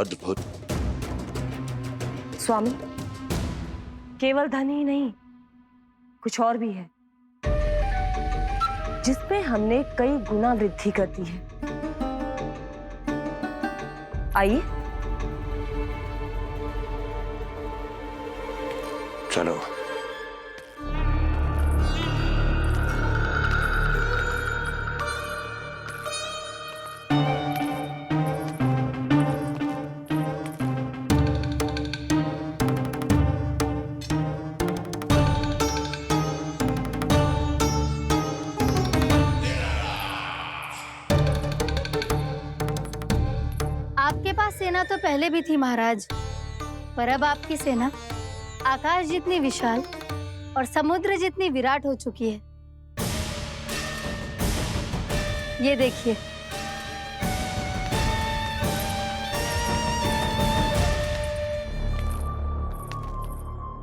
अद्भुत। स्वामी, केवल धन ही नहीं, कुछ और भी है जिसमें हमने कई गुना वृद्धि कर दी है। आइए। चलो। आपके पास सेना तो पहले भी थी महाराज, पर अब आपकी सेना आकाश जितनी विशाल और समुद्र जितनी विराट हो चुकी है। ये देखिए।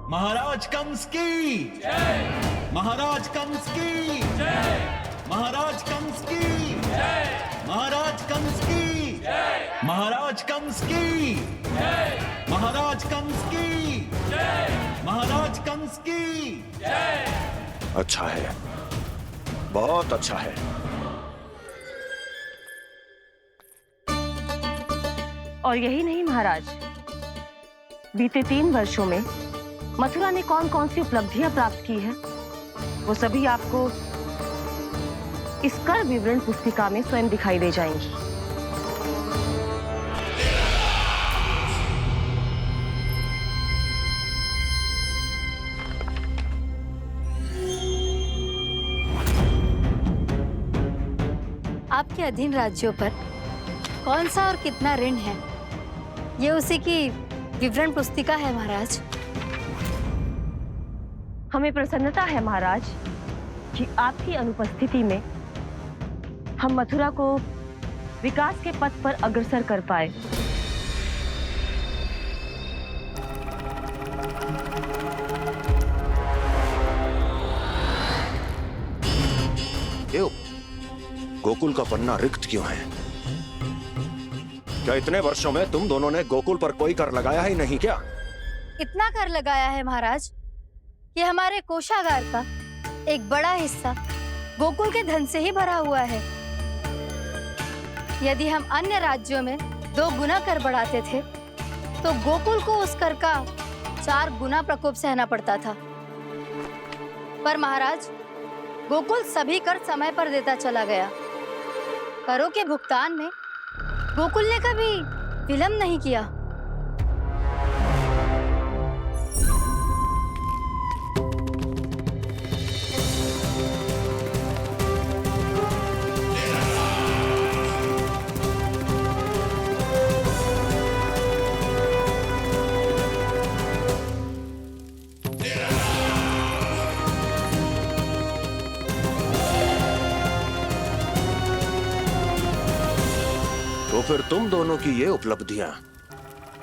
महाराज कंस की जय। महाराज कंस की जय। महाराज कंस की जय। महाराज कंस की जय। महाराज कंस की जय। महाराज कंस की जय। महाराज कंस की जय। अच्छा है, बहुत अच्छा है। और यही नहीं महाराज, बीते 3 वर्षों में मथुरा ने कौन कौन सी उपलब्धियां प्राप्त की है, वो सभी आपको इस कर विवरण पुस्तिका में स्वयं दिखाई दे जाएंगी। आपके अधीन राज्यों पर कौन सा और कितना ऋण है, ये उसी की विवरण पुस्तिका है महाराज। हमें प्रसन्नता है महाराज कि आपकी अनुपस्थिति में हम मथुरा को विकास के पथ पर अग्रसर कर पाए। क्यों? गोकुल का पन्ना रिक्त क्यों है? क्या इतने वर्षों में तुम दोनों ने गोकुल पर कोई कर लगाया ही नहीं क्या? इतना कर लगाया है महाराज कि हमारे कोषागार का एक बड़ा हिस्सा गोकुल के धन से ही भरा हुआ है। यदि हम अन्य राज्यों में 2 गुना कर बढ़ाते थे, तो गोकुल को उस कर का 4 गुना प्रकोप सहना पड़ता था। पर महाराज, गोकुल सभी कर समय पर देता चला गया। करों के भुगतान में गोकुल ने कभी विलंब नहीं किया। तो फिर तुम दोनों की ये उपलब्धियां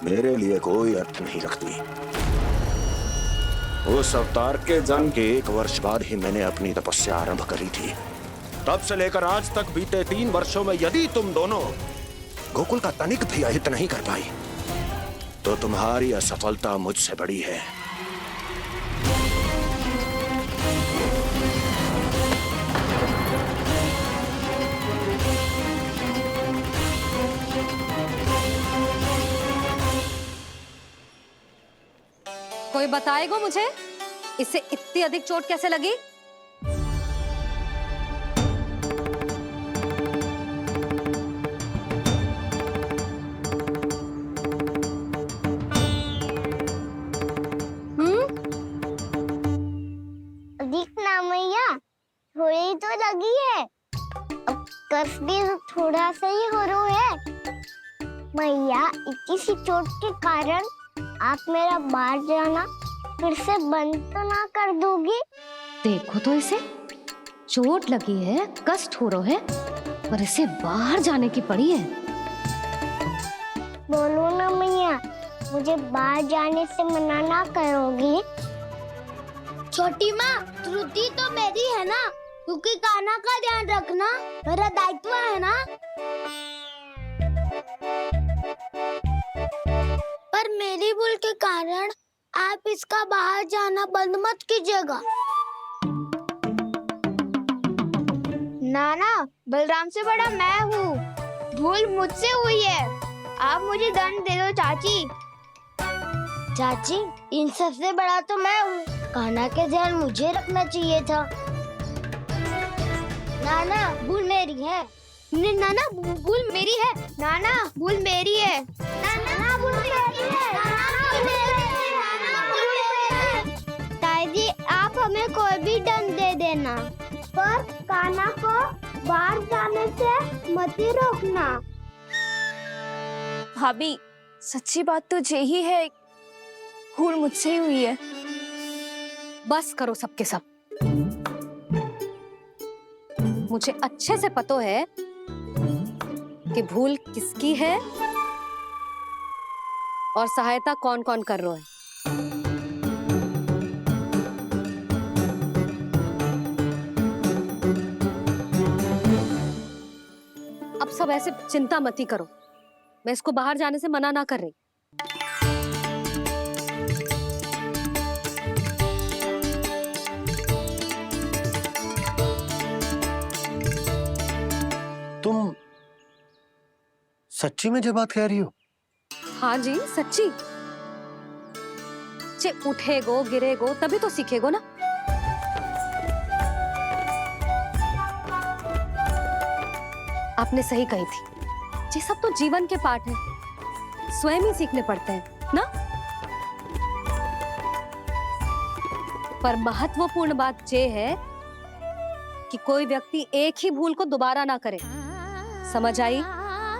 मेरे लिए कोई अर्थ नहीं रखती। उस अवतार के जन्म के 1 वर्ष बाद ही मैंने अपनी तपस्या आरंभ करी थी। तब से लेकर आज तक बीते 3 वर्षों में यदि तुम दोनों गोकुल का तनिक भी अहित नहीं कर पाई, तो तुम्हारी असफलता मुझसे बड़ी है। कोई बताएगा मुझे, इसे इतनी अधिक चोट कैसे लगी? अधिक ना मैया, थोड़ी तो लगी है। अब कस भी थोड़ा सा ही हो रहा है। मैया, इतनी सी चोट के कारण आप मेरा बाहर जाना फिर से बंद तो ना कर दोगी? देखो तो इसे, चोट लगी है, कष्ट हो रहा है, पर इसे बाहर जाने की पड़ी है। बोलो ना मैया, मुझे बाहर जाने से मना ना करोगी? छोटी माँ, त्रुटि तो मेरी है ना, क्योंकि कान्हा का ध्यान रखना मेरा दायित्व है ना। मेरी भूल के कारण आप इसका बाहर जाना बंद मत कीजिएगा। नाना, बलराम से बड़ा मैं हूँ, भूल मुझसे हुई है, आप मुझे दंड दे दो चाची। चाची, इन सबसे बड़ा तो मैं हूँ, कान्हा के ध्यान मुझे रखना चाहिए था। नाना, भूल मेरी है। नाना, भूल मेरी है। नाना, भूल मेरी है। नाना, भूल मेरी है। ताई जी, आप हमें कोई भी दंड दे देना, पर कान्हा को बाहर जाने से मत ही रोकना। भाभी, सच्ची बात तो यही है, भूल मुझसे ही हुई है। बस करो सबके सब। मुझे अच्छे से पता है कि भूल किसकी है और सहायता कौन कौन कर रहा है। अब सब ऐसे चिंता मत ही करो, मैं इसको बाहर जाने से मना ना कर रही। तुम सच्ची में ये बात कह रही हो? हाँ जी, सच्ची। जे उठेगो गिरेगो तभी तो सीखेगो ना। आपने सही कही थी, ये सब तो जीवन के पाठ है, स्वयं ही सीखने पड़ते हैं ना। पर महत्वपूर्ण बात ये है कि कोई व्यक्ति एक ही भूल को दोबारा ना करे, समझ आई?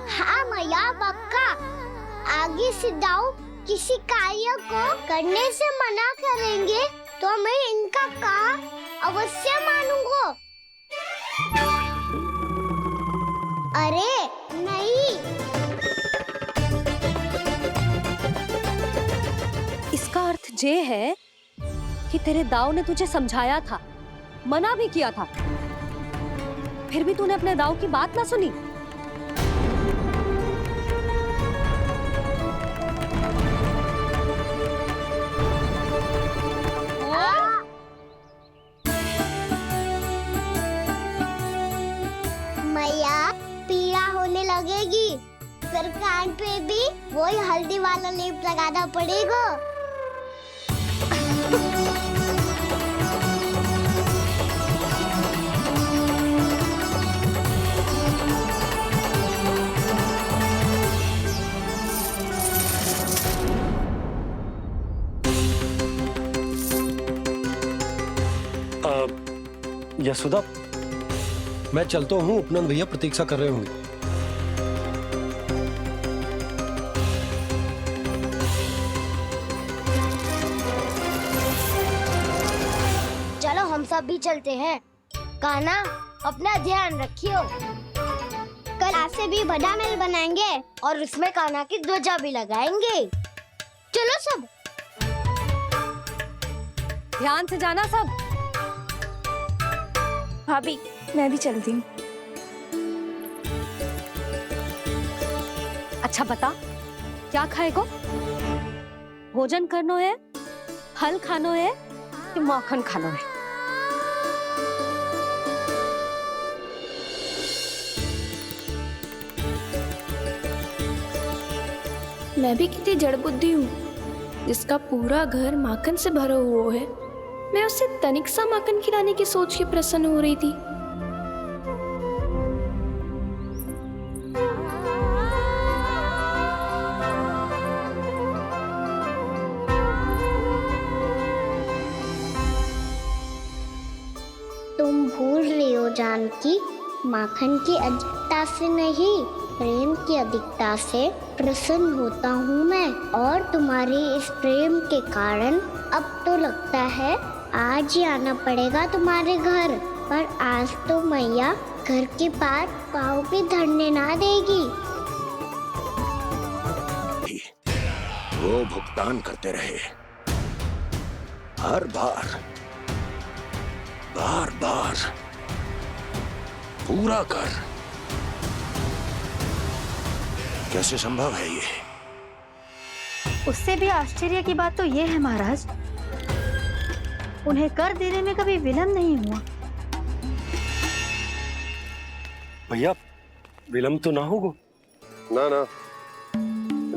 हाँ मैया, पक्का। आगे से दाऊ किसी कार्य को करने से मना करेंगे तो मैं इनका कहा अवश्य मानूंगा। अरे नहीं। इसका अर्थ ये है कि तेरे दाऊ ने तुझे समझाया था, मना भी किया था, फिर भी तूने अपने दाऊ की बात ना सुनी। मैया, पीड़ा होने लगेगी, फिर कान पे भी वही हल्दी वाला लेप लगाना पड़ेगा। यशोदा, मैं चलता हूँ, उपनंद भैया प्रतीक्षा कर रहे होंगे। चलो हम सब भी चलते हैं। कान्हा, अपना ध्यान रखियो। कल ऐसे भी बड़ा महल बनाएंगे और उसमें कान्हा की ध्वजा भी लगाएंगे। चलो सब। ध्यान से जाना सब। भाभी, मैं भी चलती हूँ। अच्छा बता, क्या खाएगो? भोजन करनो है, फल खानो है कि माखन खानो है? मैं भी कितनी जड़ बुद्धि हूँ, जिसका पूरा घर माखन से भरा हुआ है। मैं उससे तनिक सा माखन खिलाने की सोच के प्रसन्न हो रही थी। तुम भूल रही हो जानकी, माखन की अधिकता से नहीं, प्रेम की अधिकता से प्रसन्न होता हूँ मैं। और तुम्हारी इस प्रेम के कारण अब तो लगता है आज ही आना पड़ेगा तुम्हारे घर। पर आज तो मैया घर के पास पाँव भी धरने ना देगी। वो भुगतान करते रहे, हर बार बार बार पूरा कर। कैसे संभव है ये? उससे भी आश्चर्य की बात तो ये है महाराज, उन्हें कर देने में कभी विलम्ब नहीं हुआ। भैया विलम्ब तो ना होगा। ना ना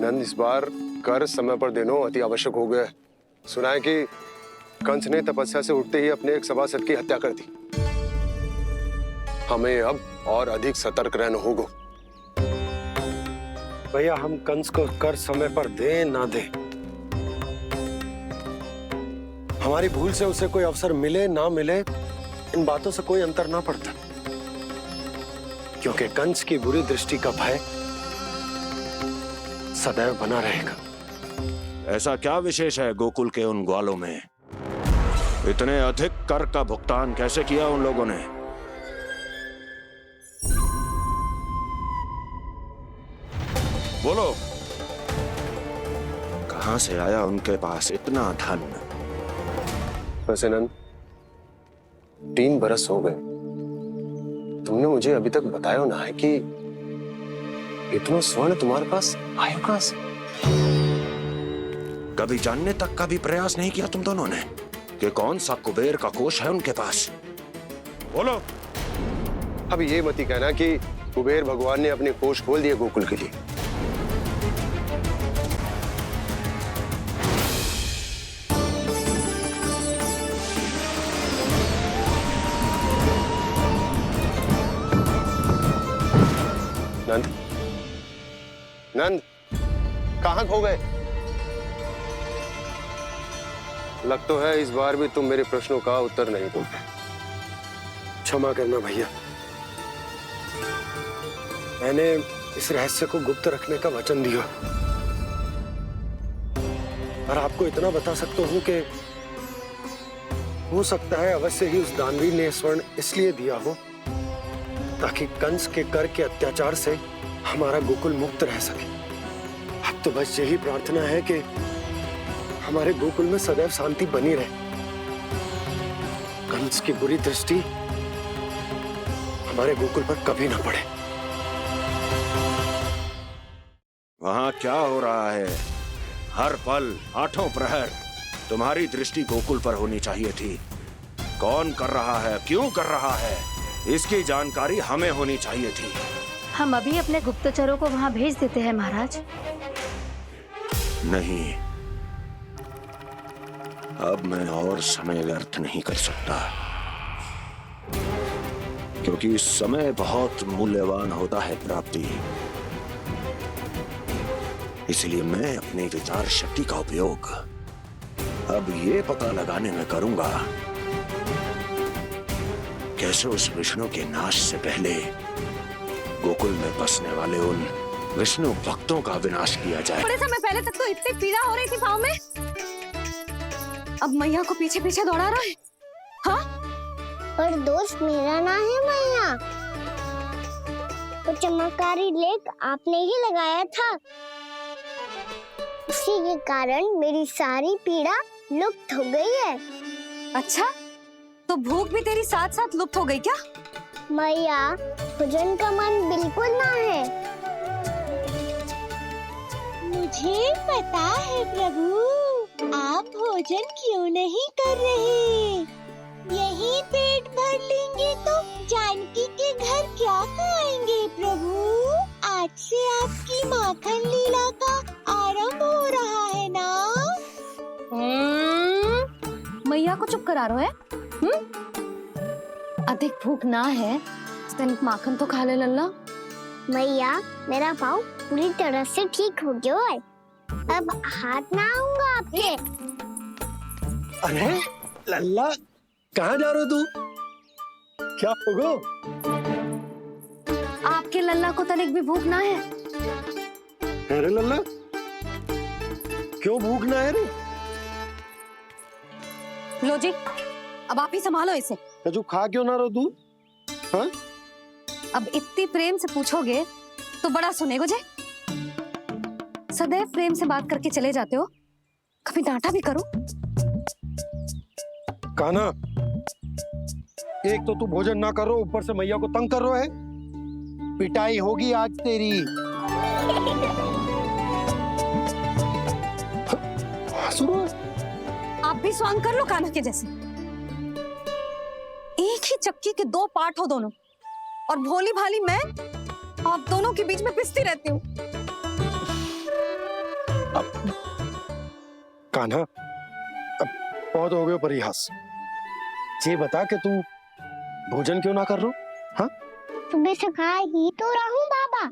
नंद, इस बार कर समय पर देना अति आवश्यक हो गया है। सुना है कि कंस ने तपस्या से उठते ही अपने एक सभासद की हत्या कर दी। हमें अब और अधिक सतर्क रहना होगा। भैया हम कंस को कर समय पर दे ना दे, हमारी भूल से उसे कोई अवसर मिले ना मिले, इन बातों से कोई अंतर ना पड़ता, क्योंकि कंस की बुरी दृष्टि का भय सदैव बना रहेगा। ऐसा क्या विशेष है गोकुल के उन ग्वालों में? इतने अधिक कर का भुगतान कैसे किया उन लोगों ने? बोलो, कहां से आया उनके पास इतना धन? वैसे नंद, 3 बरस हो गए, तुमने मुझे अभी तक बताया ना है कि इतना स्वर्ण तुम्हारे पास आया कहां से? कभी जानने तक का भी प्रयास नहीं किया तुम दोनों ने कि कौन सा कुबेर का कोष है उनके पास? बोलो। अब ये मत ही कहना कि कुबेर भगवान ने अपने कोष खोल दिए गोकुल के लिए। नंद, नंद, कहां खो गए? लग तो है इस बार भी तुम मेरे प्रश्नों का उत्तर नहीं दोगे। क्षमा करना भैया, मैंने इस रहस्य को गुप्त रखने का वचन दिया, और आपको इतना बता सकता हूं कि हो सकता है अवश्य ही उस दानवीर ने स्वर्ण इसलिए दिया हो ताकि कंस के कर के अत्याचार से हमारा गोकुल मुक्त रह सके। अब तो बस यही प्रार्थना है कि हमारे गोकुल में सदैव शांति बनी रहे, कंस की बुरी दृष्टि हमारे गोकुल पर कभी ना पड़े। वहां क्या हो रहा है? हर पल, आठों प्रहर तुम्हारी दृष्टि गोकुल पर होनी चाहिए थी। कौन कर रहा है, क्यों कर रहा है, इसकी जानकारी हमें होनी चाहिए थी। हम अभी अपने गुप्तचरों को वहां भेज देते हैं महाराज। नहीं, अब मैं और समय व्यर्थ नहीं कर सकता, क्योंकि समय बहुत मूल्यवान होता है प्राप्ति। इसलिए मैं अपनी विचार शक्ति का उपयोग अब ये पता लगाने में करूंगा कैसे उस विष्णु के नाश से पहले गोकुल में बसने वाले उन विष्णु भक्तों का विनाश किया जाए। थोड़े समय पहले तक तो इतनी पीड़ा हो रही थी पाँव में, अब मैया को पीछे पीछे दौड़ा रहा है। हाँ? पर दोष मेरा ना है मैया, वो चमत्कारी लेख आपने ही लगाया था, उसी के कारण मेरी सारी पीड़ा लुप्त हो गई है। अच्छा, तो भूख भी तेरी साथ साथ लुप्त हो गई क्या? मैया, भोजन का मन बिल्कुल ना है। मुझे पता है प्रभु, आप भोजन क्यों नहीं कर रहे? यही पेट भर लेंगे तो जानकी के घर क्या खाएंगे प्रभु? आज से आपकी माखन लीला का आरंभ हो रहा है ना? मैया को चुप करा रहे हैं? अधिक भूख ना है, तनिक माखन तो खा ले लल्ला। मैया, मेरा पाँव पूरी तरह से ठीक हो गया है, अब हाथ ना आऊंगा आपके। अरे लल्ला, कहाँ जा रहे हो तू? क्या होगा? आपके लल्ला को तनिक भी भूख ना है? अरे लल्ला, क्यों भूख ना है रे? लो जी, अब आप ही संभालो इसे। तू खा क्यों ना रहो तू? हाँ? अब इतनी प्रेम से पूछोगे तो बड़ा सुनेगो जे। सदैव प्रेम से बात करके चले जाते हो, कभी डांटा भी करो। कान्हा, एक तो तू भोजन ना करो, ऊपर से मैया को तंग कर रहा है। पिटाई होगी आज तेरी। शुरू है। आप भी स्वांग कर लो कान्हा के जैसे। एक ही चक्की के दो पार्ट हो दोनों, और भोली भाली मैं आप दोनों के बीच में पिसती रहती हूँ। कान्हा, अब बहुत हो गए परिहास। ये बता कि तू भोजन क्यों ना कर रो? हाँ, सुबह से खा ही तो रहा हूँ बाबा।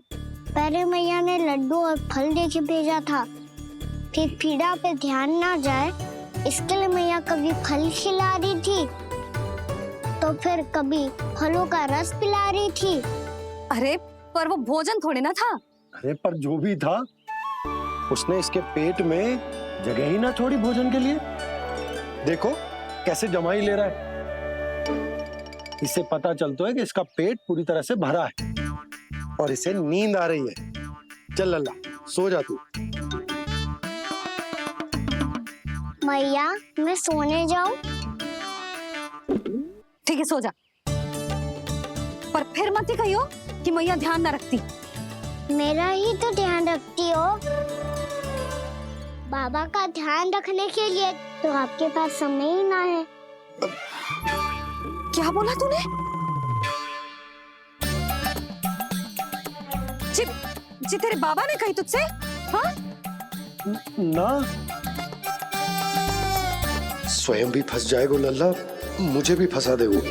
पहले मैया ने लड्डू और फल देके भेजा था, फिर पीड़ा पे ध्यान ना जाए इसके लिए मैया कभी फल खिला रही थी तो फिर कभी फलों का रस पिला रही थी। अरे पर वो भोजन थोड़े ना था। अरे पर जो भी था, उसने इसके पेट में जगह ही ना छोड़ी भोजन के लिए। देखो कैसे जमाई ले रहा है। इससे पता चलता है कि इसका पेट पूरी तरह से भरा है और इसे नींद आ रही है। चल लल्ला, सो जा तू। मैया, मैं सोने जाऊं? ठीक है, सो जा। पर फिर मत ही कहियो कि मैया ध्यान ना रखती। मेरा ही तो ध्यान रखती हो। बाबा का ध्यान रखने के लिए तो आपके पास समय ही ना है। क्या बोला तूने? जी तेरे बाबा ने कही तुझसे? हाँ? ना, स्वयं भी फंस जाएगा लल्ला, मुझे भी फंसा दे वो।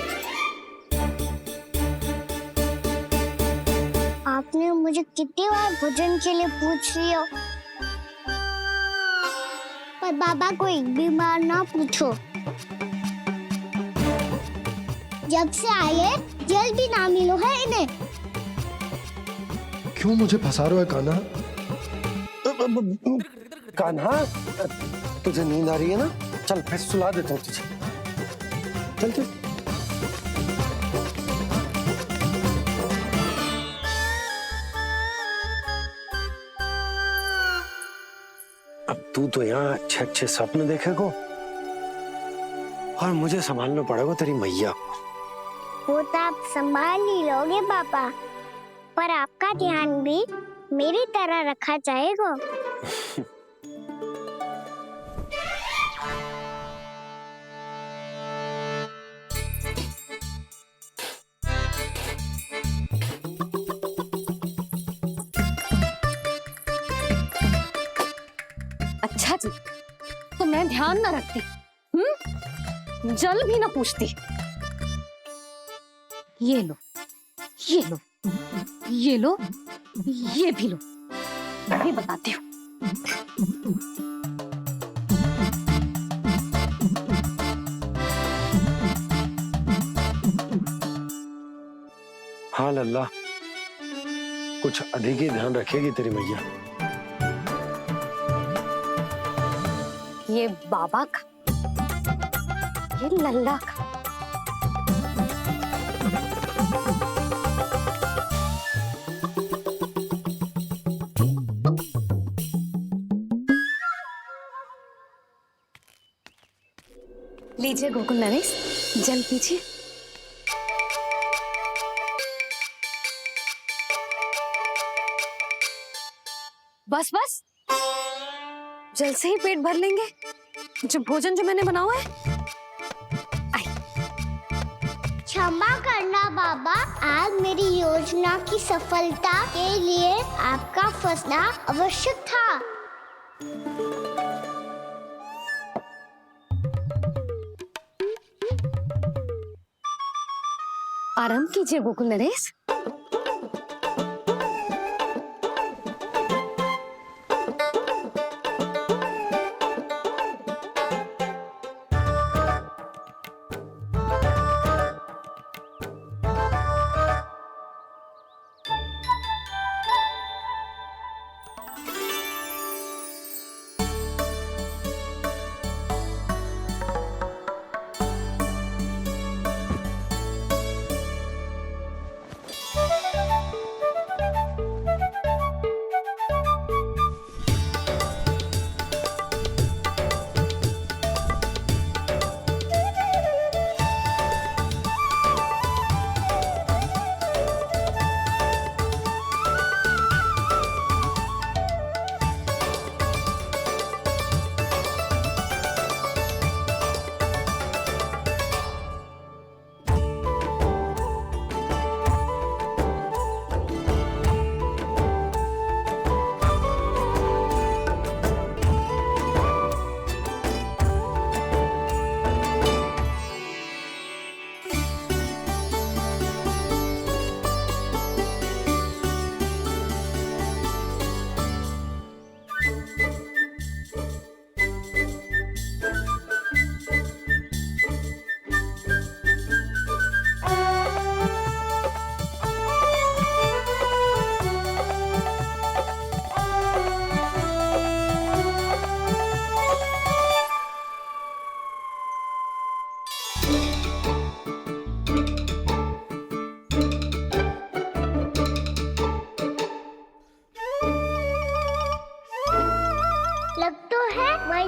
आपने मुझे कितनी बार भोजन के लिए पूछ लिया, पर बाबा को एक भी बार ना पूछो। जब से आए जल भी ना मिलो है इन्हें। क्यों मुझे फंसा रहा है कान्हा? कान्हा, तुझे नींद आ रही है ना? चल मैं सुला देता हूँ तुझे। चल चल। अब तू तो यहाँ अच्छे अच्छे सपने देखेगा और मुझे संभालना पड़ेगा तेरी मैया को। वो तो आप संभाल ही लोगे पापा, पर आपका ध्यान भी मेरी तरह रखा जाएगा। अच्छा जी, तो मैं ध्यान ना रखती, जल भी ना पूछती। ये लो, ये लो, ये लो, ये भी लो। मैं भी बताती हूँ। हाँ लल्ला, कुछ अधिक ही ध्यान रखेगी तेरी मैया। ये बाबा का, ये लल्ला का। लीजिए गोकुल नरेश, जल पीजिए। बस बस, जल से ही पेट भर लेंगे। जो भोजन जो मैंने बनाया है। क्षमा करना बाबा, आज मेरी योजना की सफलता के लिए आपका फंसना आवश्यक था। आराम कीजिए गोकुल नरेश।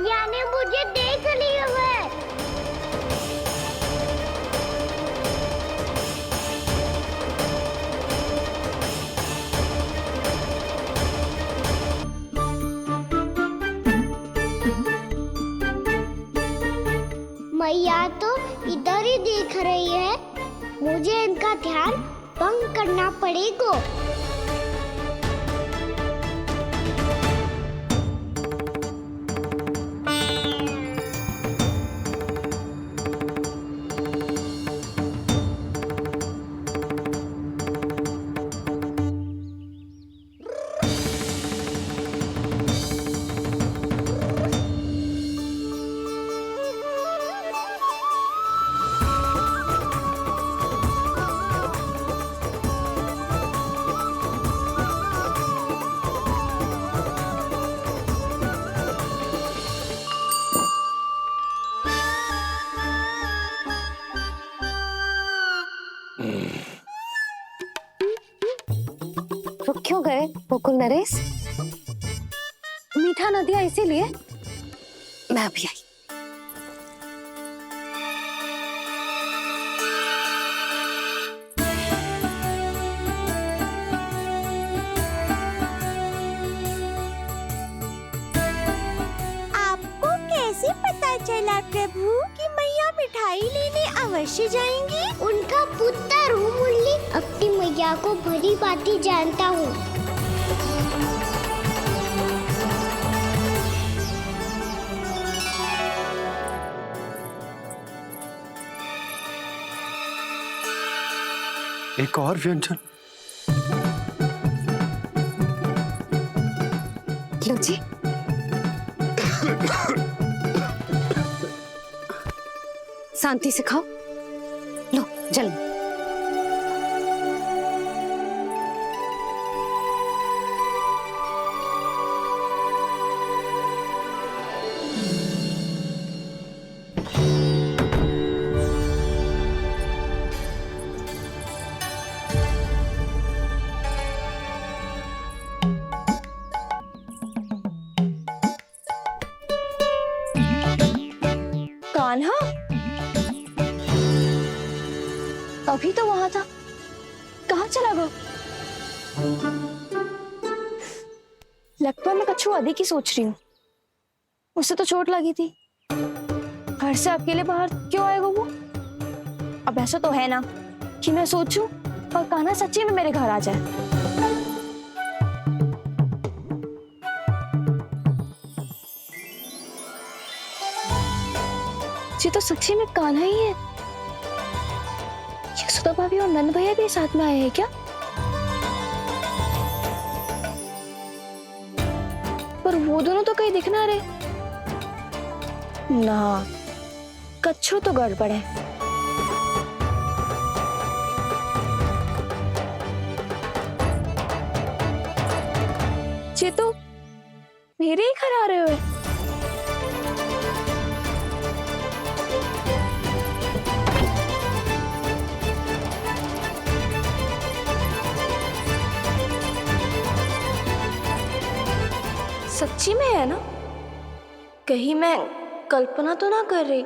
मैया ने मुझे देख लिया है। मैया तो इधर ही देख रही है, मुझे इनका ध्यान भंग करना पड़ेगा। रुक क्यों गए गोकुल नरेश? मीठा न दिया इसीलिए? मैं अभी आई। आपको कैसे पता चला प्रभु कि मैया मिठाई लेने अवश्य जाएंगी? उनका पुत्र हूँ मुरली, अपनी मैया को भली भांति जानता हूँ। एक और व्यंजन। लो जी। शांति से खाओ। लो जल्दी। कान्हा अभी तो वहां था, कहाँ चला गया? लगता है मैं कछु अधिक ही सोच रही हूँ। उसे तो चोट लगी थी, घर से अकेले बाहर क्यों आएगा वो? अब ऐसा तो है ना कि मैं सोचूं और कान्हा सच्ची में मेरे घर आ जाए। ये तो सच्ची में कान्हा ही है। यशोदा भाभी और नंद भैया भी साथ में आए हैं क्या? पर वो दोनों तो कहीं दिख ना रहे। ना, कच्छो तो गड़बड़ है। ये तो मेरे ही घर आ रहे हुए। सच्ची में है ना? कहीं मैं कल्पना तो ना कर रही?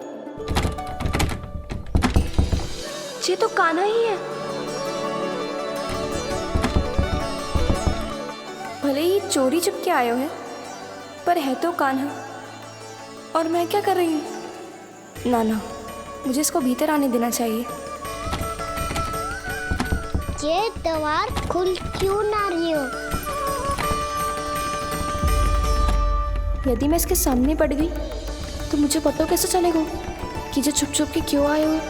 ये तो कान्हा ही है। भले ही चोरी चुप के आए हो हैं, पर है तो कान्हा। और मैं क्या कर रही हूँ? ना ना, मुझे इसको भीतर आने देना चाहिए। ये द्वार खुल क्यों ना रही हो? यदि मैं इसके सामने पड़ गई तो मुझे पता कैसे चलेगा कि जो छुप छुप के क्यों आए हो?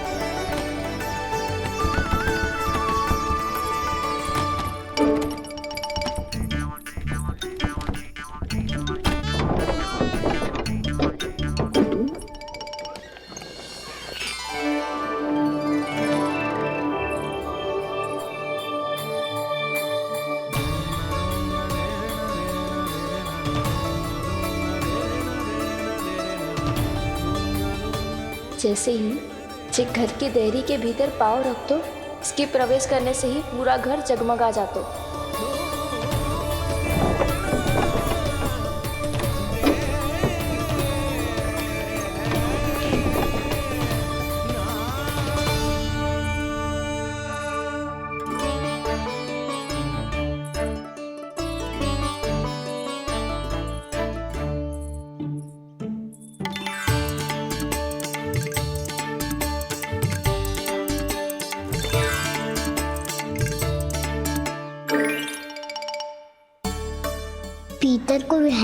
जैसे ही जे घर की देहरी के भीतर पाँव रख दो, इसके प्रवेश करने से ही पूरा घर जगमगा जातो।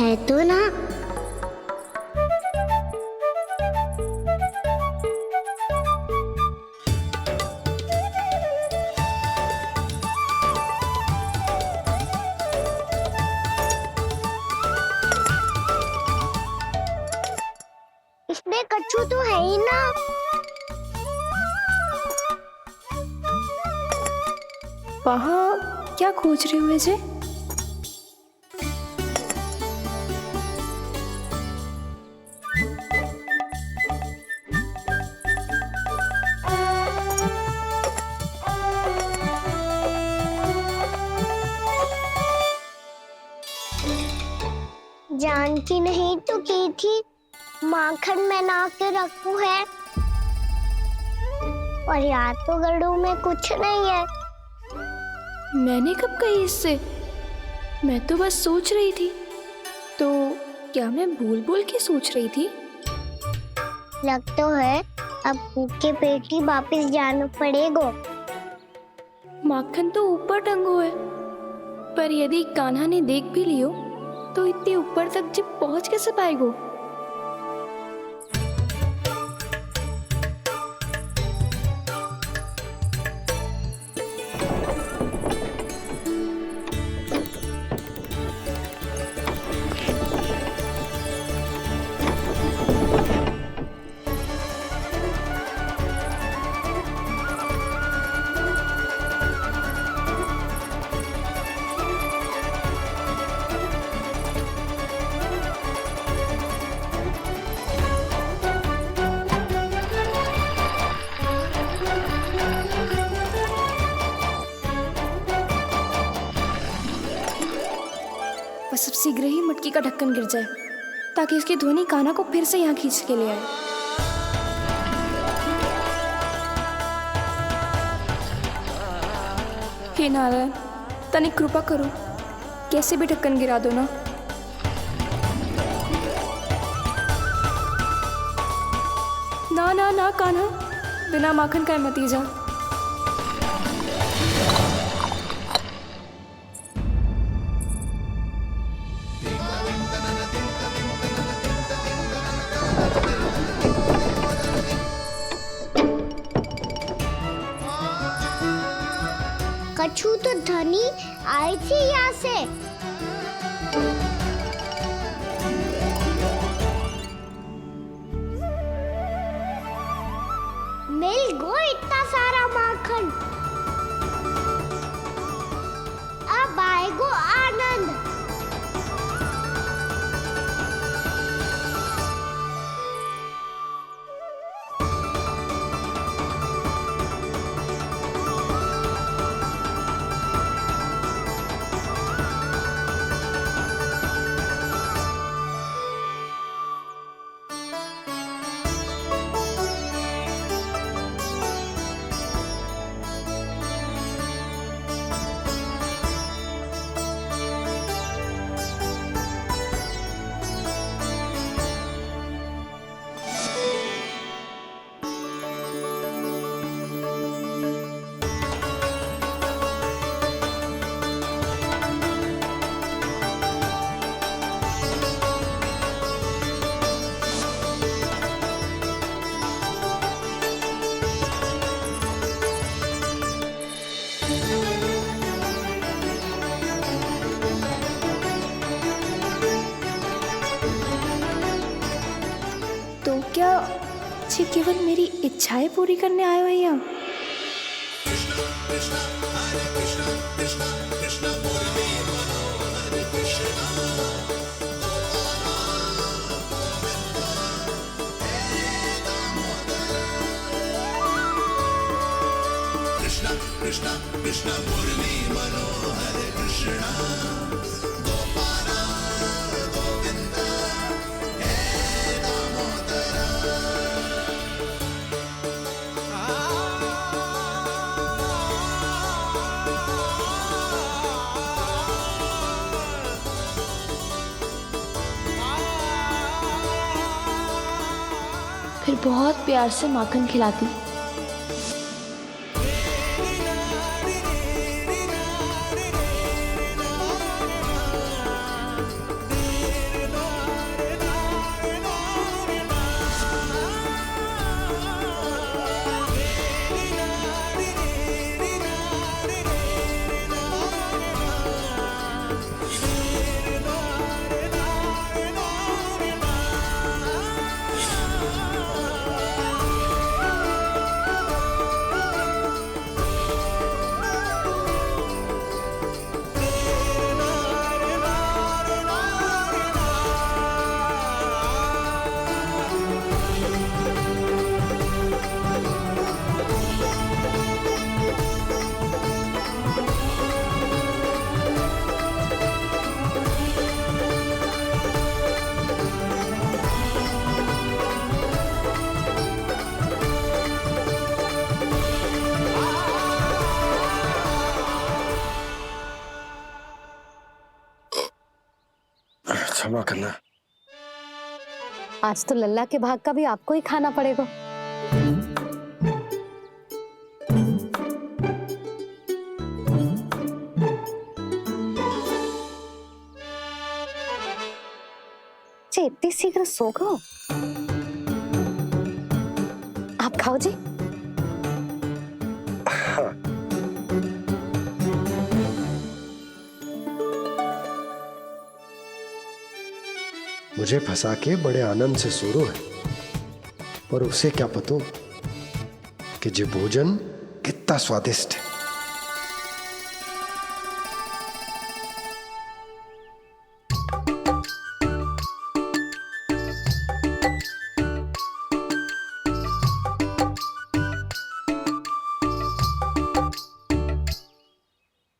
है तो ना। इसमें कच्छू तो है ही ना। वहाँ क्या खोज रहे हुए जे? जानकी नहीं तो की थी माखन में ना के रखू है, और यहाँ तो गड़ू में कुछ नहीं है। मैंने कब कही इससे? मैं तो बस सोच रही थी। तो क्या मैं भूल भूल के सोच रही थी? लग तो है अब भूखे पेट ही वापिस जाना पड़ेगा। माखन तो ऊपर टंगो है, पर यदि कान्हा ने देख भी लियो तो इतने ऊपर तक जब पहुंच कैसे पाएगो? बस अब शीघ्र ही मटकी का ढक्कन गिर जाए ताकि उसकी ध्वनि कान्हा को फिर से यहाँ खींच के ले आए। हे नारायण, तनिक कृपा करो, कैसे भी ढक्कन गिरा दो ना। ना ना ना कान्हा, बिना माखन का मती जा। कच्छू तो धनी आई थी यहाँ से। मिल गो इतना सारा माखन, अब आएगो आनंद। तो क्या ये केवल मेरी इच्छाएं पूरी करने आए हो यहाँ? फिर बहुत प्यार से माखन खिलाती। क्षमा करना। आज तो लल्ला के भाग का भी आपको ही खाना पड़ेगा। इतनी शीघ्र सो गो? आप खाओ जी। हाँ। मुझे फंसा के बड़े आनंद से सो रहा है, पर उसे क्या पता कि ये भोजन कितना स्वादिष्ट है।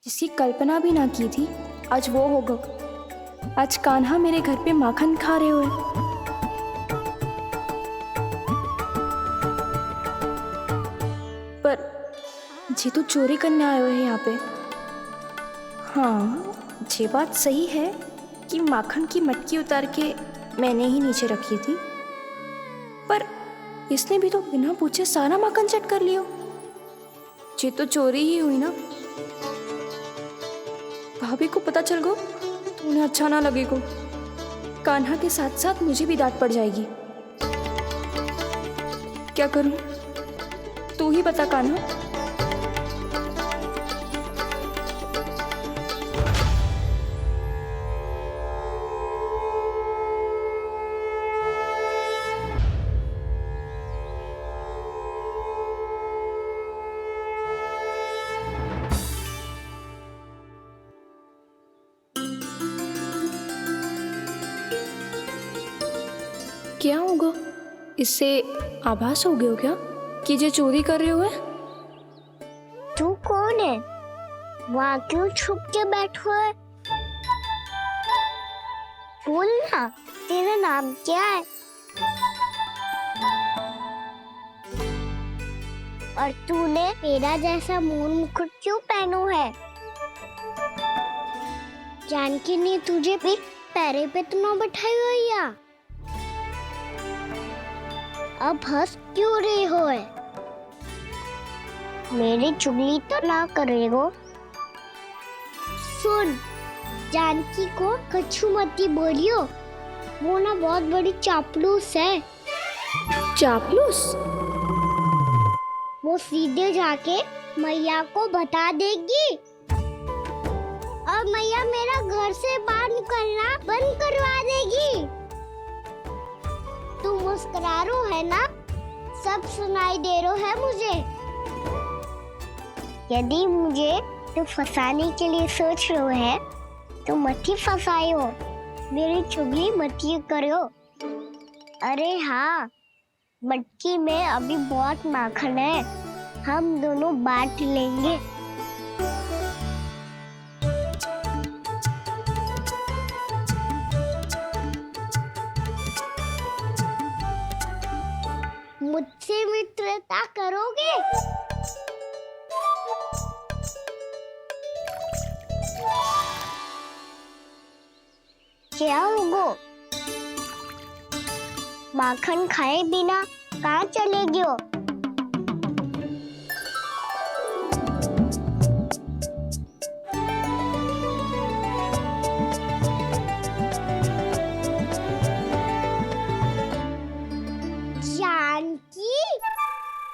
जिसकी कल्पना भी ना की थी, आज वो होगा। आज कान्हा मेरे घर पे माखन खा रहे हुए। पर जी तो चोरी करने आए हुए हैं यहाँ पे। हाँ, ये बात सही है कि माखन की मटकी उतार के मैंने ही नीचे रखी थी, पर इसने भी तो बिना पूछे सारा माखन चट कर लियो। ये तो चोरी ही हुई ना। भाभी को पता चल गो तो उन्हें अच्छा ना लगेगा। कान्हा के साथ साथ मुझे भी डांट पड़ जाएगी। क्या करूं? तू ही बता कान्हा। क्या होगा? इससे आभास हो गया हो क्या कि ये चोरी कर रहे हुए? तू कौन है? वहाँ क्यों छुप के बैठो है? बोल ना, तेरा नाम क्या है? और तूने मेरा जैसा मोर मुकुट क्यों पहनो है? जानकी ने तुझे भी पैरे पे तो ना बैठाई हुई है। अब हंस क्यों रही हो है? मेरी चुगली तो ना करेगो। सुन, जानकी को कछु मती बोलियो, वो ना बहुत बड़ी चापलूस है। चापलूस? वो सीधे जाके मैया को बता देगी और मैया मेरा घर से बाहर निकलना बंद करवा देगी। तू मुस्कुरा रो है ना? सब सुनाई दे रो है मुझे। यदि मुझे तू फंसाने के लिए सोच रो है तो मत ही फंसायो, मेरी चुगली मत ही करो। अरे हाँ, मटकी में अभी बहुत माखन है, हम दोनों बांट लेंगे। मुझसे मित्रता करोगे? क्या होगो? माखन खाए बिना कहाँ चलेगी हो?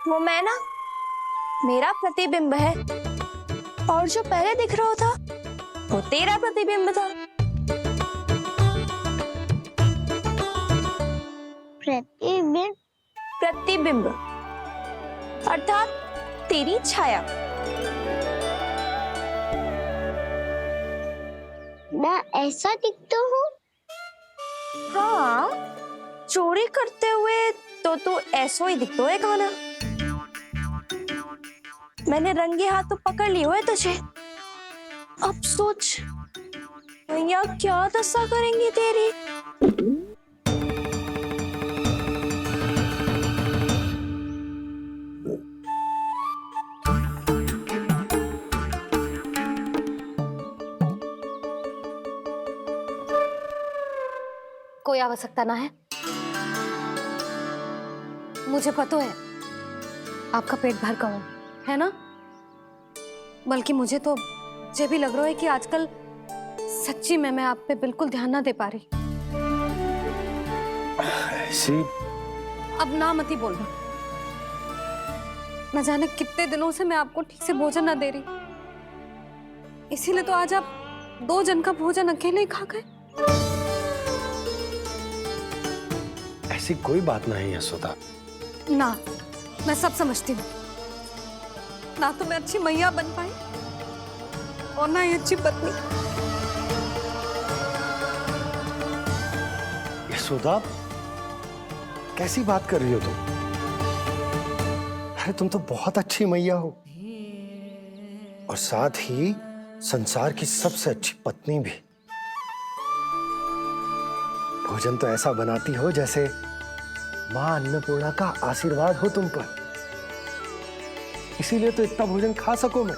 वो मैं ना, मेरा प्रतिबिंब है, और जो पहले दिख रहा था वो तेरा प्रतिबिंब था। प्रतिबिंब? प्रतिबिंब अर्थात तेरी छाया। मैं ऐसा दिखता हूँ? हाँ, चोरी करते हुए तो तू ऐसा ही दिखता है कान्हा। मैंने रंगे हाथ तो पकड़ लियो है तुझे। अब सोच भैया क्या दशा करेंगी तेरी। आवश्यकता ना है। मुझे पता है आपका पेट भर गया है ना, बल्कि मुझे तो ये भी लग रहा है कि आजकल सच्ची में मैं आप पे बिल्कुल ध्यान ना दे पा रही। ऐसी अब ना मत ही बोलना। न जाने कितने दिनों से मैं आपको ठीक से भोजन ना दे रही, इसीलिए तो आज आप 2 जन का भोजन अकेले ही खा गए। ऐसी कोई बात नहीं यशोदा। ना, मैं सब समझती हूँ। ना तो मैं अच्छी मैया बन पाई और ना ही अच्छी पत्नी। यशोदा, कैसी बात कर रही हो तुम? अरे तुम तो बहुत अच्छी मैया हो और साथ ही संसार की सबसे अच्छी पत्नी भी। भोजन तो ऐसा बनाती हो जैसे मां अन्नपूर्णा का आशीर्वाद हो तुम पर। इसीलिए तो इतना भोजन खा सको मैं,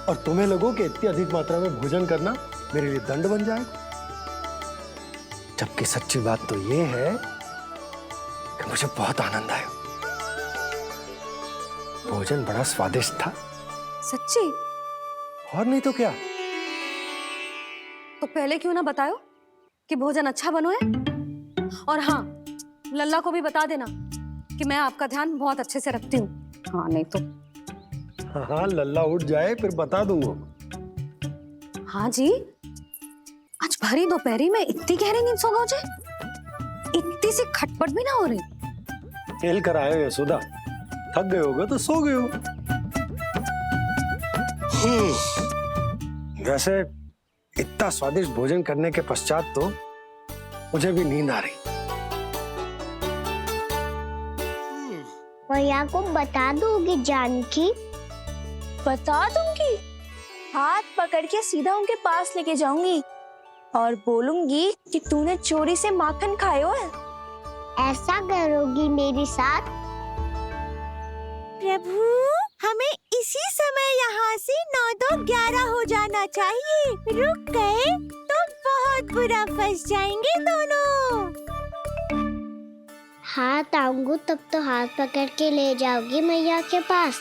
और तुम्हें लगो कि इतनी अधिक मात्रा में भोजन करना मेरे लिए दंड बन जाएगा। जबकि सच्ची बात तो ये है कि मुझे बहुत आनंद आया। भोजन बड़ा स्वादिष्ट था। सच्ची? और नहीं तो क्या। तो पहले क्यों ना बताओ कि भोजन अच्छा बनो है। और हाँ, लल्ला को भी बता देना कि मैं आपका ध्यान बहुत अच्छे से रखती हूँ। हाँ नहीं तो। हाँ, लल्ला उठ जाए फिर बता दूंगा। हाँ जी, आज भरी दोपहरी में इतनी गहरी नींद सो गए जे? इतनी सी खटपट भी ना हो रही? खेल कर आए हो यशोदा, थक गए होगे तो सो गए हो। वैसे इतना स्वादिष्ट भोजन करने के पश्चात तो मुझे भी नींद आ रही। मैया को बता दोगी जानकी? बता दूंगी। हाथ पकड़ के सीधा उनके पास लेके जाऊंगी और बोलूंगी कि तूने चोरी से माखन खायो है। ऐसा करोगी मेरे साथ? प्रभु, हमें इसी समय यहाँ से 9-2-11 हो जाना चाहिए। रुक गए तो बहुत बुरा फंस जाएंगे दोनों। हाथ आऊंगी तब तो हाथ पकड़ के ले जाओगी मैया के पास।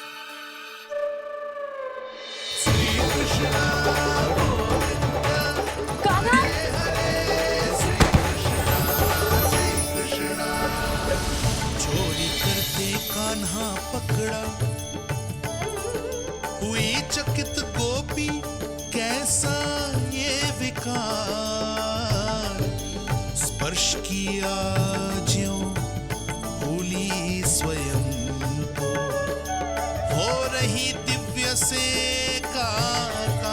चोरी करते कान्हा पकड़ा, हुई चकित गोपी कैसा ये विकार। स्पर्श किया ज्यों भूली स्वयं को, हो रही दिव्य से काकार,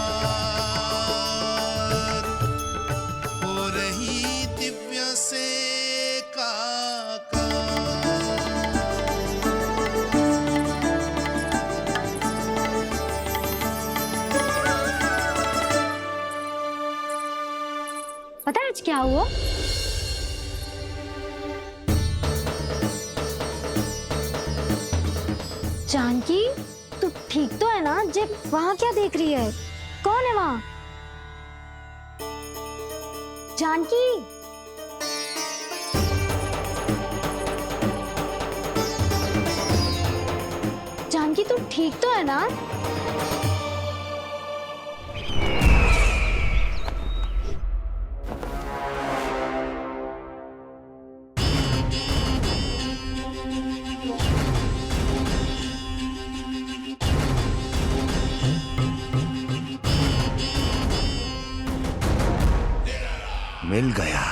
हो रही दिव्य से काकार। पता है आज क्या हुआ? जानकी, तू ठीक तो है ना? जे वहाँ क्या देख रही है? कौन है वहाँ? जानकी, जानकी तू ठीक तो है ना? मिल गया।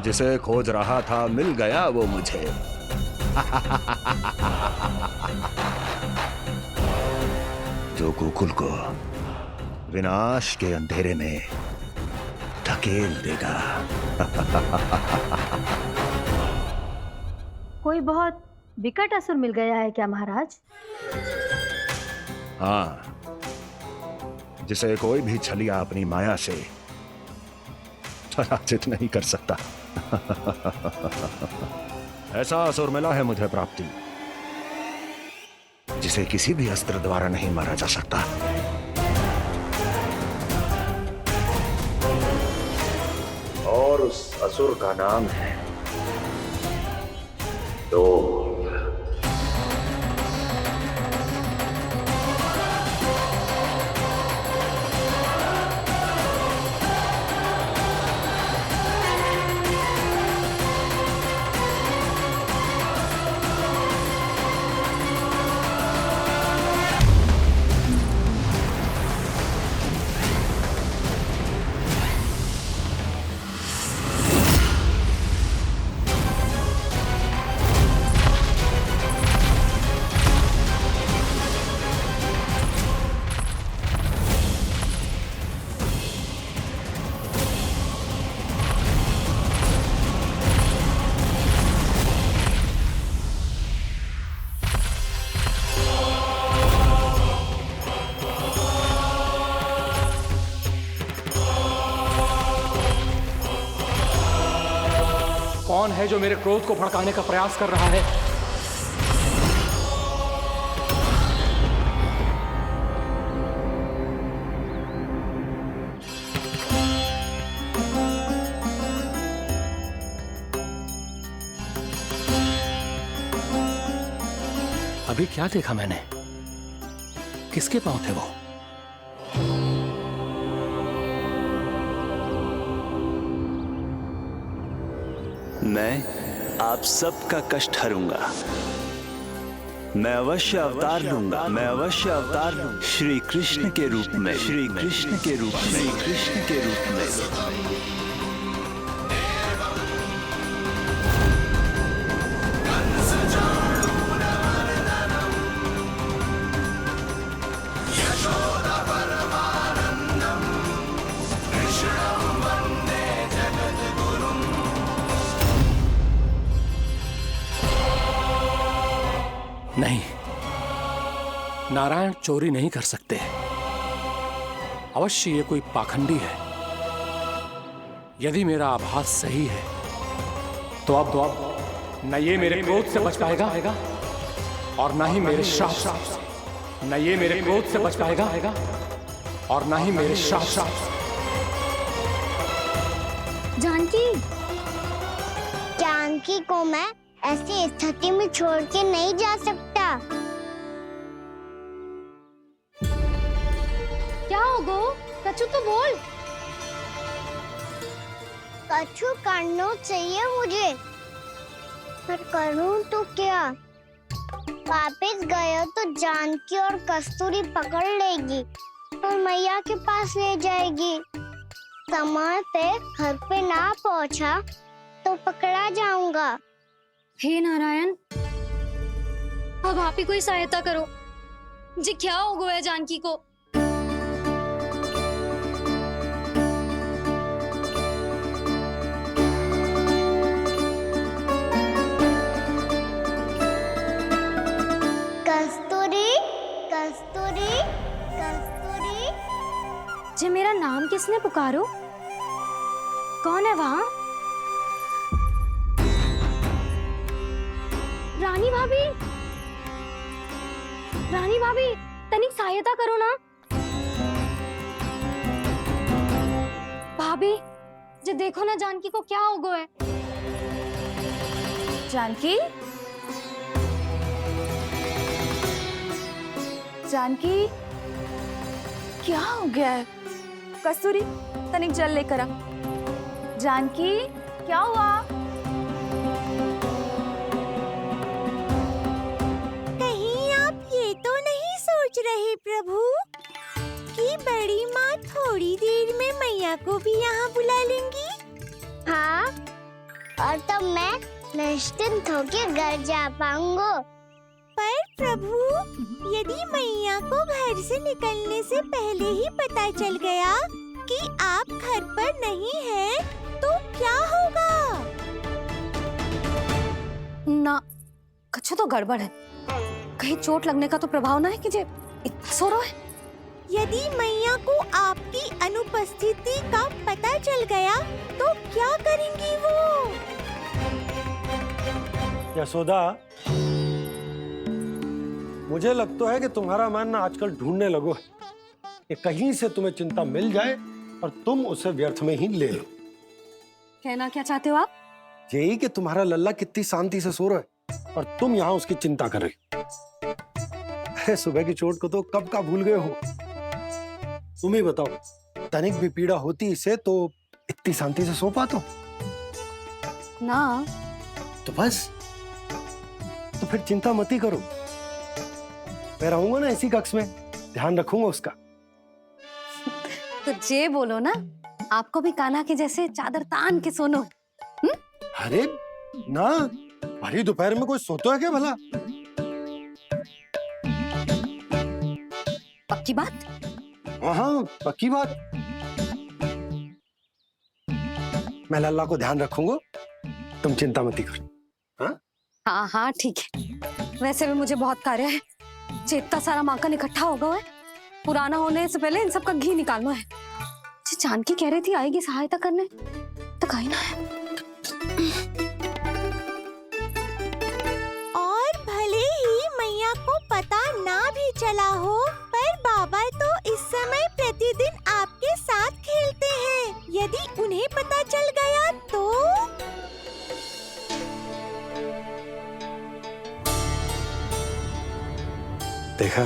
जिसे खोज रहा था मिल गया वो मुझे। जो गोकुल को विनाश के अंधेरे में धकेल देगा। कोई बहुत विकट असुर मिल गया है क्या महाराज? हाँ, जिसे कोई भी छलिया अपनी माया से पराजित नहीं कर सकता। ऐसा असुर मिला है मुझे प्राप्ति, जिसे किसी भी अस्त्र द्वारा नहीं मारा जा सकता। असुर का नाम है लोभ। कौन है जो मेरे क्रोध को भड़काने का प्रयास कर रहा है? अभी क्या देखा मैंने? किसके पांव थे वो? मैं आप सबका कष्ट हरूंगा। मैं अवश्य अवतार लूंगा। मैं अवश्य अवतार लूंगा श्री कृष्ण के रूप में। श्री कृष्ण के रूप में। श्री कृष्ण के रूप में। नहीं, नारायण चोरी नहीं कर सकते। अवश्य ये कोई पाखंडी है। यदि मेरा आभास सही है तो अब न ये मेरे क्रोध से बच पाएगा और न ही मेरे श्राप से। न ये मेरे क्रोध से बच पाएगा और न ही मेरे श्राप से। जानकी, जानकी को मैं ऐसी स्थिति में छोड़ के नहीं जा सकता। क्या हो गो? कछु तो बोल। कछु करना चाहिए मुझे, पर करूं तो क्या? वापस गए तो जानकी और कस्तूरी पकड़ लेगी और मैया के पास ले जाएगी। समय पे घर पे ना पहुंचा तो पकड़ा जाऊंगा। हे नारायण, अब आप ही कोई सहायता करो जी। क्या हो गया जानकी को? कस्तूरी, कस्तूरी, कस्तूरी। जी मेरा नाम किसने पुकारो? कौन है वहाँ? रानी भाभी, रानी भाभी, तनिक सहायता करो ना। भाभी, जी देखो ना जानकी को क्या हो गया है। जानकी, जानकी, क्या हो गया है? कस्तूरी, तनिक जल लेकर आ। जानकी, क्या हुआ? तो नहीं सोच रहे प्रभु कि बड़ी माँ थोड़ी देर में मैया को भी यहाँ बुला लेंगी? हाँ, और तब मैं निश्चिंत होके घर जा पाऊंगा। पर प्रभु, यदि मैया को घर से निकलने से पहले ही पता चल गया कि आप घर पर नहीं हैं, तो क्या होगा? ना, कछु तो गड़बड़ है। कहीं चोट लगने का तो प्रभाव ना है कि जे इतना सो रहा है। यदि मैया को आपकी अनुपस्थिति का पता चल गया तो क्या करेंगी वो? यशोदा, मुझे लगता है कि तुम्हारा मन आजकल ढूंढने लगो है कि कहीं से तुम्हें चिंता मिल जाए और तुम उसे व्यर्थ में ही ले लो। कहना क्या चाहते हो आप? यही कि तुम्हारा लल्ला कितनी शांति से सो रहा है और तुम यहाँ उसकी चिंता कर रही हो। अरे सुबह की चोट को तो कब का भूल गए हो। तुम ही बताओ, तनिक भी पीड़ा होती इसे तो इतनी शांति से सो पाते हो? ना। तो बस, तो फिर चिंता मत ही करो। मैं रहूंगा ना इसी कक्ष में, ध्यान रखूंगा उसका। तो जे बोलो ना, आपको भी कान्हा के जैसे चादर तान के सोनो। अरे ना, भरी दोपहर में कोई सोता है क्या भला? पक्की बात? हाँ, पक्की बात। मैं लल्ला को ध्यान रखूंगा, तुम चिंता मत करो। हाँ हाँ ठीक है। वैसे भी मुझे बहुत कार्य है। इतना सारा माखन इकट्ठा होगा है, पुराना होने से पहले इन सब का घी निकालना है। जानकी कह रही थी आएगी सहायता करने, तो कहीं ना है। और भले ही मैया को पता ना भी चला हो, पर बाबा तो इस समय प्रतिदिन आपके साथ खेलते हैं। यदि उन्हें पता चल गया तो? देखा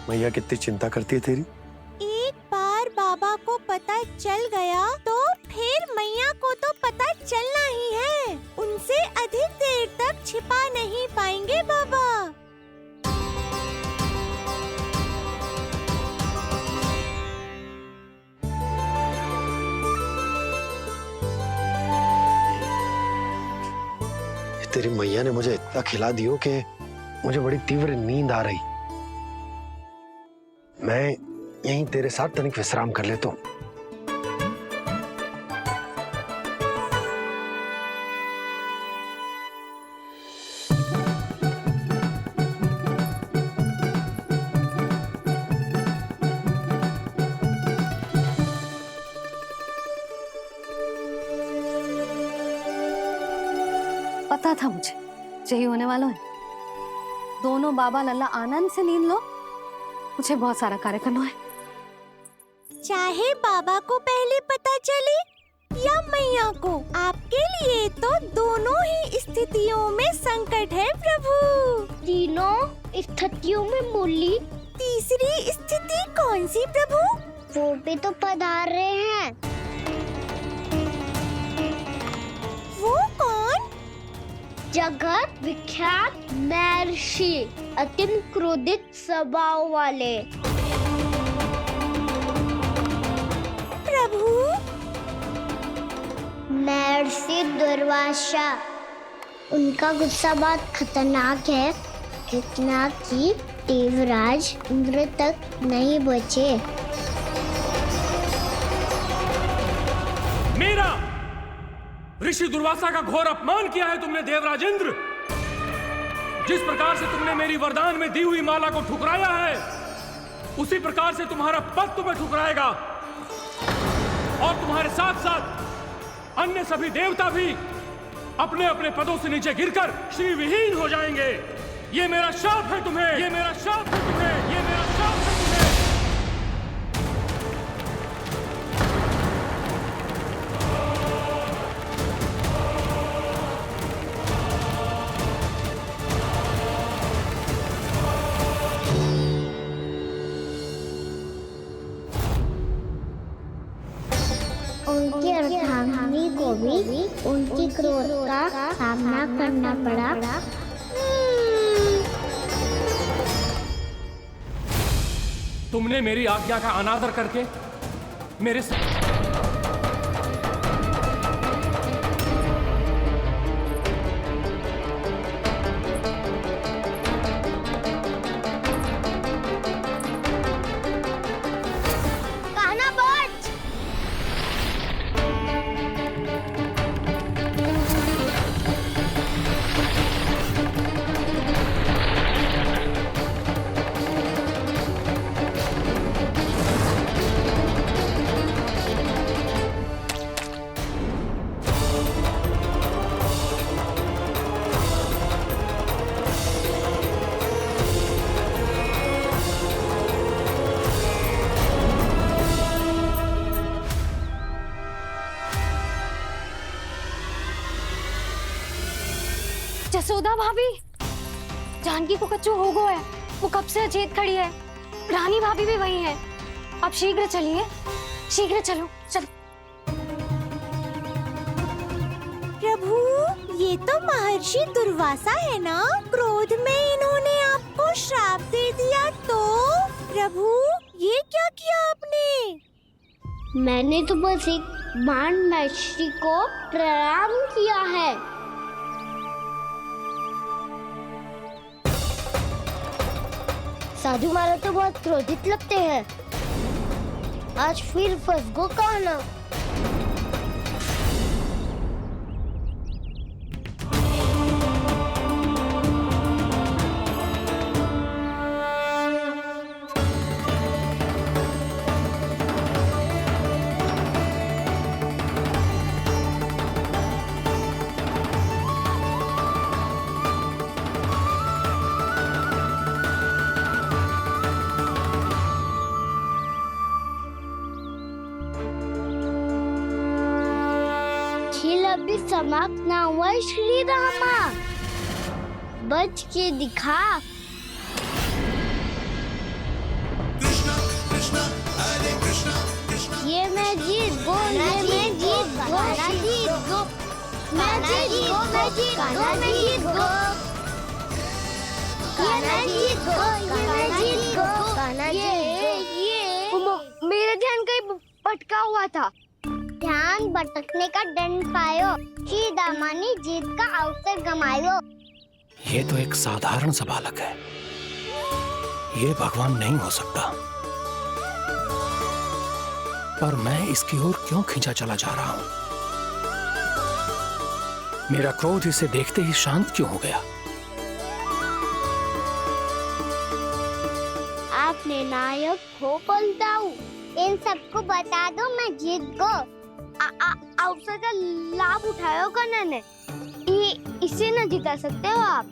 मैया कितनी चिंता करती है तेरी। एक बार बाबा को पता चल गया तो फिर मैया को तो पता चलना ही है। उनसे अधिक देर तक छिपा नहीं पाएंगे बाबा। तेरी मैया ने मुझे इतना खिला दियो कि मुझे बड़ी तीव्र नींद आ रही। मैं यहीं तेरे साथ तनिक विश्राम कर लेता हूँ। पता था मुझे यही होने वाला है। दोनों बाबा लल्ला आनंद से नींद लो, मुझे बहुत सारा कार्य करना है। चाहे बाबा को पहले पता चले या मैया को, आपके लिए तो दोनों ही स्थितियों में संकट है प्रभु। तीनों स्थितियों में मूली, तीसरी स्थिति कौन सी प्रभु? वो भी तो पधार रहे हैं। वो कौन? जगत विख्यात महर्षि, अत्यंत क्रोधित स्वभाव वाले। प्रभु, महर्षि दुर्वासा। उनका गुस्सा बहुत खतरनाक है, इतना कि देवराज इंद्र तक नहीं बचे। मेरा ऋषि दुर्वासा का घोर अपमान किया है तुमने देवराज इंद्र। जिस प्रकार से तुमने मेरी वरदान में दी हुई माला को ठुकराया है, उसी प्रकार से तुम्हारा पद तुम्हें ठुकराएगा और तुम्हारे साथ साथ अन्य सभी देवता भी अपने अपने पदों से नीचे गिरकर श्री विहीन हो जाएंगे। ये मेरा शाप है तुम्हें, ये मेरा शाप है तुम्हें, ये मेरा शाप है तुम्हें। उनकी अर्धांगिनी को भी उनकी क्रोध का सामना करना पड़ा। तुमने मेरी आज्ञा का अनादर करके मेरे कान्हा बच! जसोदा भाभी, जानकी को कच्चू हो गया है, वो कब से अचेत खड़ी है। रानी भाभी भी वही है। आप शीघ्र चलिए, शीघ्र चलो, चलो। प्रभु, ये तो महर्षि दुर्वासा है ना? क्रोध में इन्होंने आपको श्राप दे दिया तो? प्रभु, ये क्या किया आपने? मैंने तो बस एक बाण महर्षि को प्रणाम किया है। साधु महाराज तो बहुत क्रोधित लगते हैं। आज फिर फंस गो कहना। खेल अभी समाप्त ना हुआ श्री रामा, बच के दिखा। कृष्णा कृष्णा हरे कृष्णा कृष्णा ये मैं जीत गो, ये मैं जीत गो, जीत गो, मैं जीत गो, मैं जीत गो, मैं जीत गो, ये मैं जीत गो, ये मैं जीत गो, ये मेरा ध्यान कहीं भटका हुआ था। ध्यान भटकने का दंड पायो, श्री दामा ने जीत का अवसर गमायो। ये तो एक साधारण सा बालक है, ये भगवान नहीं हो सकता। पर मैं इसकी ओर क्यों खींचा चला जा रहा हूं? मेरा क्रोध इसे देखते ही शांत क्यों हो गया? आपने नायक हो बोलताऊ, इन सबको बता दो मैं जीत गो। अवसर का लाभ उठायो कन्या ने, इसे न जिता सकते हो आप।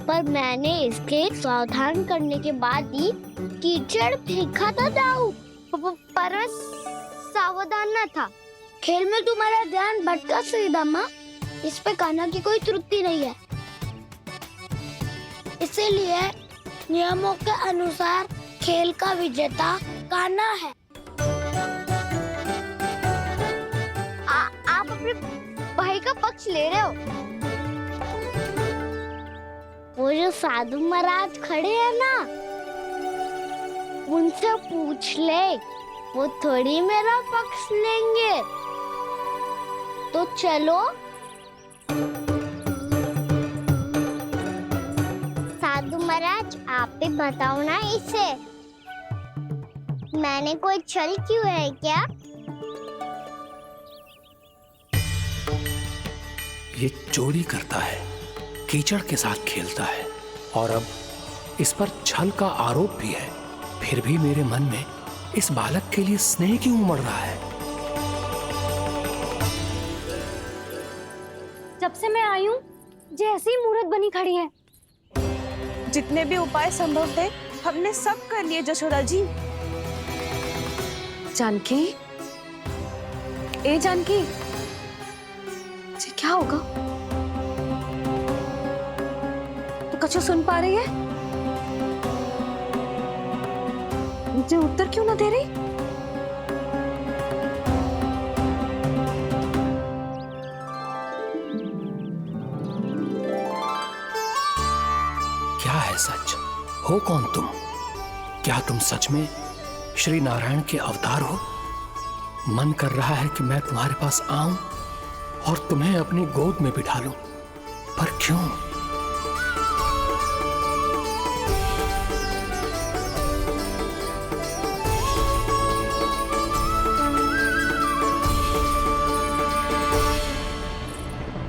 पर मैंने इसके सावधान करने के बाद ही कीचड़ फेंका था दाऊ, पर सावधान न था। खेल में तुम्हारा ध्यान भटका श्रीदामा, इस पे कान्हा की कोई त्रुटि नहीं है। इसीलिए नियमों के अनुसार खेल का विजेता कान्हा है। आप अपने भाई का पक्ष ले रहे हो। वो जो साधु महाराज खड़े हैं ना, उनसे पूछ ले, वो थोड़ी मेरा पक्ष लेंगे। तो चलो। साधु महाराज, आप भी बताओ ना इसे, मैंने कोई छल क्यों है क्या? ये चोरी करता है, कीचड़ के साथ खेलता है, और अब इस पर छल का आरोप भी है। फिर भी मेरे मन में इस बालक के लिए स्नेह क्यों उमड़ रहा है? जब से मैं आई हूँ, जैसी ही मूर्त बनी खड़ी है। जितने भी उपाय संभव थे हमने सब कर लिए जशोदा जी। जानकी, ए जानकी, ये क्या होगा? तो कछु सुन पा रही है? मुझे उत्तर क्यों ना दे रही? क्या है सच? हो कौन तुम? क्या तुम सच में श्री नारायण के अवतार हो? मन कर रहा है कि मैं तुम्हारे पास आऊं और तुम्हें अपनी गोद में बिठा लूं, पर क्यों?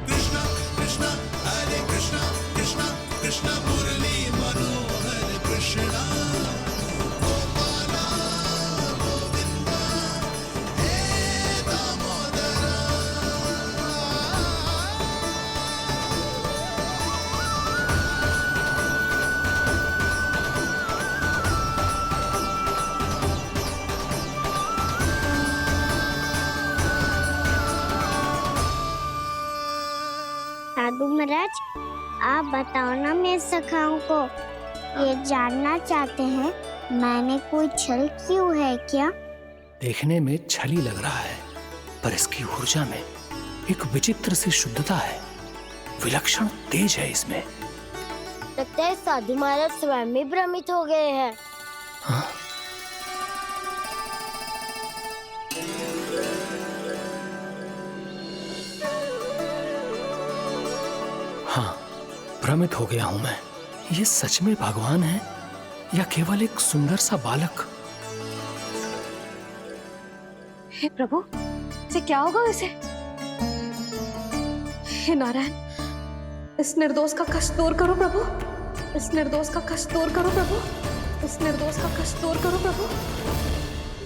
कृष्णा कृष्णा हरे कृष्णा कृष्णा कृष्णा मुरली मनोहर कृष्णा गोपाला गोविंदा हे दामोदरा। साधु महाराज, आप बताओ ना मेरे सखाओं को, ये जानना चाहते हैं मैंने कोई छल क्यों है क्या? देखने में छली लग रहा है, पर इसकी ऊर्जा में एक विचित्र सी शुद्धता है, विलक्षण तेज है इसमें। लगता है साधु महाराज स्वयं भी भ्रमित हो गए हैं। हाँ? हाँ, भ्रमित हो गया हूं मैं। ये सच में भगवान है या केवल एक सुंदर सा बालक? हे प्रभु, इसे क्या होगा वैसे? हे नारायण, इस निर्दोष का कष्ट दूर करो प्रभु, इस निर्दोष का कष्ट दूर करो प्रभु, इस निर्दोष का कष्ट दूर करो प्रभु।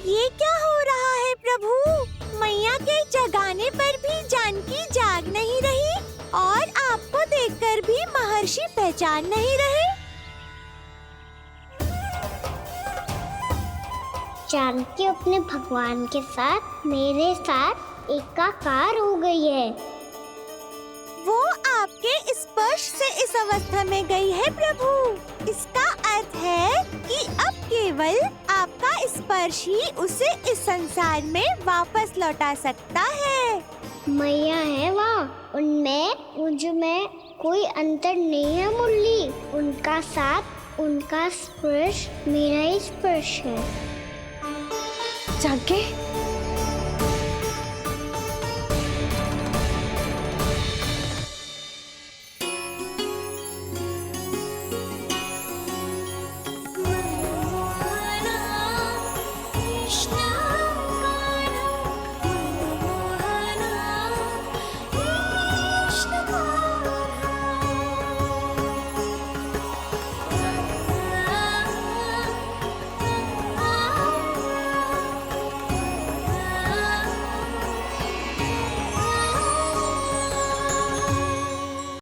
ये क्या हो रहा है प्रभु? मैया के जगाने पर भी जानकी जाग नहीं रही और आपको देखकर भी महर्षि पहचान नहीं रहे। जानकी अपने भगवान के साथ मेरे साथ एकाकार हो गई है। वो आपके स्पर्श से इस अवस्था में गई है प्रभु। इसका अर्थ है कि अब केवल आपका स्पर्श ही उसे इस संसार में वापस लौटा सकता है। मैया है वहाँ, उनमें मुझ में कोई अंतर नहीं है मुरली। उनका साथ, उनका स्पर्श मेरा ही स्पर्श है। जानकी,